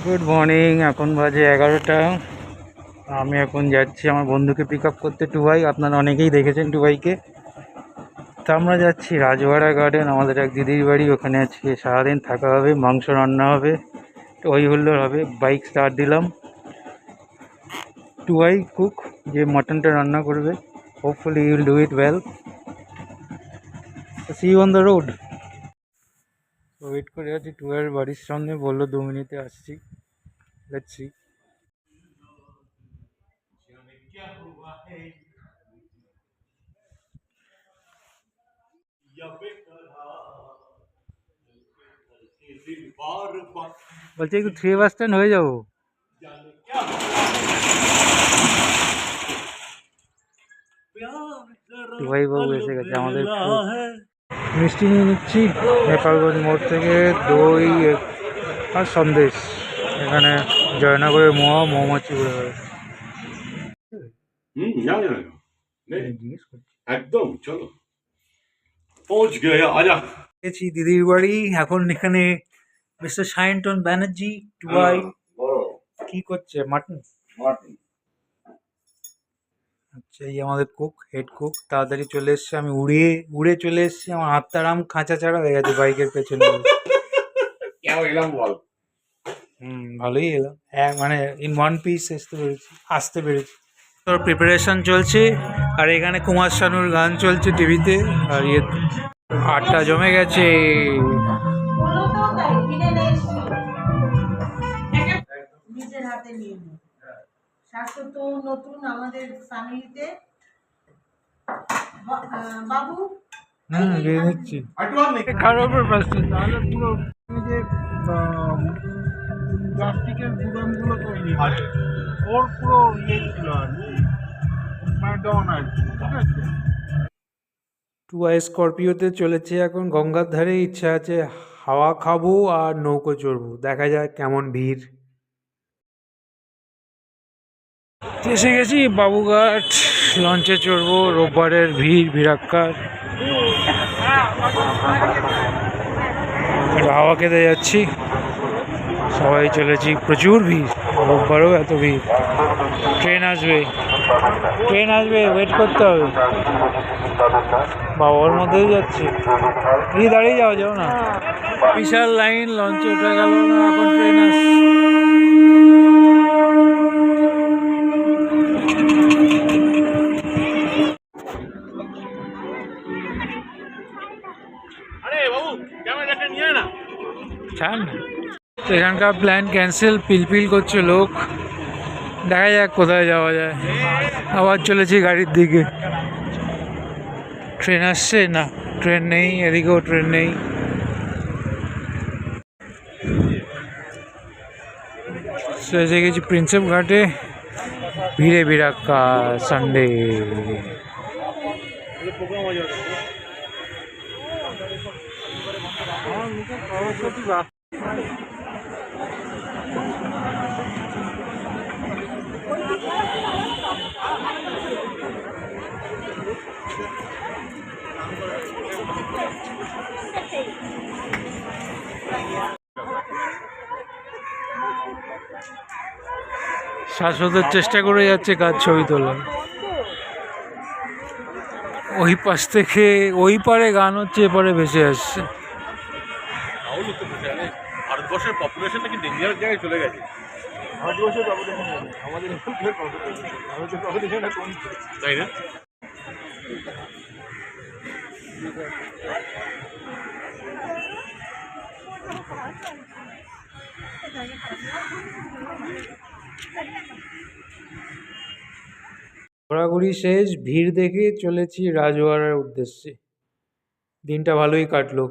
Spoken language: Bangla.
Good morning. এখন বাজে 11টা। আমি এখন যাচ্ছি আমার বন্ধুকে পিক আপ করতে টুবাই। আপনারা অনেকেই দেখেছেন টুবাইকে। তো আমরা যাচ্ছি রাজওয়াড়া গার্ডেন, আমাদের এক দিদির বাড়ি। ওখানে আজকে সারাদিন থাকা হবে, মাংস রান্না হবে, ওই হুল্লোড় হবে। বাইক স্টার্ট দিলাম। টুবাই কুক, যে মাটনটা রান্না করবে। Hopefully you will do it well. See you on the road. Wait করে আছি টুবাইয়ের বাড়ির সামনে, বললো 2 মিনিটে আসছি। Let's see. বলছি একটু 3 বাস স্ট্যান্ড হয়ে যাবো। টুবাই বাবু এসে গেছে। আমাদের মিষ্টি নিয়ে নিচ্ছি নেপালগঞ্জ মোড় থেকে, দই আর সন্দেশ। এখানে জয়নগরের মৌমাছি উড়ে বেড়াচ্ছে। জানি না জিজ্ঞেস করছি একদম। চলো পৌঁছ গয়া আজা। গেছি দিদির বাড়ি। এখন এখানে মিস্টার সায়ন্তন ব্যানার্জি টুবাই কি করছে? মাটন। আচ্ছা, এই আমাদের কুক, হেড কুক তাড়াতাড়ি চলে এসছে। আমি উড়ে চলে এসছি। আমার হাতটারাম খাঁচা ছাড়া হয়ে গেছে বাইকের পেছনে। কেমন এলাম বল। ভালোই এলাম। মানে ইন ওয়ান পিস আসতে পেরেছি। তোর প্রিপারেশন চলছে, আর এখানে কুমার শানুর গান চলছে টিভিতে। আর আটটা জমে গেছে। নিজের হাতে নিয়ে নিই। স্বাস্থ্য তো নতুন আমাদের ফ্যামিলিতে। বাবু দিয়ে নিচ্ছি। খারাপ পাচ্ছি তাহলে পুরো যে প্লাস্টিকের গুদামগুলো তৈরি হয়, ওর পুরো ছিল আর কি, ঠিক আছে। টুয়াই স্করপিওতে চলেছে এখন গঙ্গার ধারে। ইচ্ছা আছে হাওয়া খাবো আর নৌকো চড়বো, দেখা যায় কেমন ভিড়। এসে গেছি বাবুঘাট, লঞ্চে চড়বো। রোববারের ভিড়াক্কার। হাওয়া খেতে যাচ্ছি, সবাই চলেছি। প্রচুর ভিড়, রোববারও এত ভিড়। ট্রেন আসবে, ওয়েট করতে হবে। বা ওর মধ্যেই যাচ্ছি। দাঁড়িয়ে যাও না। বিশাল লাইন, লঞ্চে উঠে গেল না, এখন ট্রেন আসছে। তো এখানকার প্ল্যান ক্যান্সেল, পিলপিল করছে লোক। দেখা যাক কোথায় যাওয়া যায়। আবার চলেছি গাড়ির দিকে। ট্রেন আসছে না, ট্রেন নেই, এদিকেও ট্রেন নেই। এসে গেছি প্রিন্সেপ ঘাটে। ভিড়ে ভিড়াক্কা সানডে। শাশ্বতের চেষ্টা করে যাচ্ছে কাজ, ছবি তোলার। ওই পাশ থেকে ওই পারে গান হচ্ছে, এপারে ভেসে আসছে। ভারতবর্ষের পপুলেশনটা কি ডেঞ্জারাস জায়গায় চলে গেছে। ভারতবর্ষের পপুলেশন আমাদের তাই না? ঘোরাঘুরি শেষ, ভিড় দেখে চলেছি রাজওয়াড়ার উদ্দেশ্যে। দিনটা ভালোই কাটলো।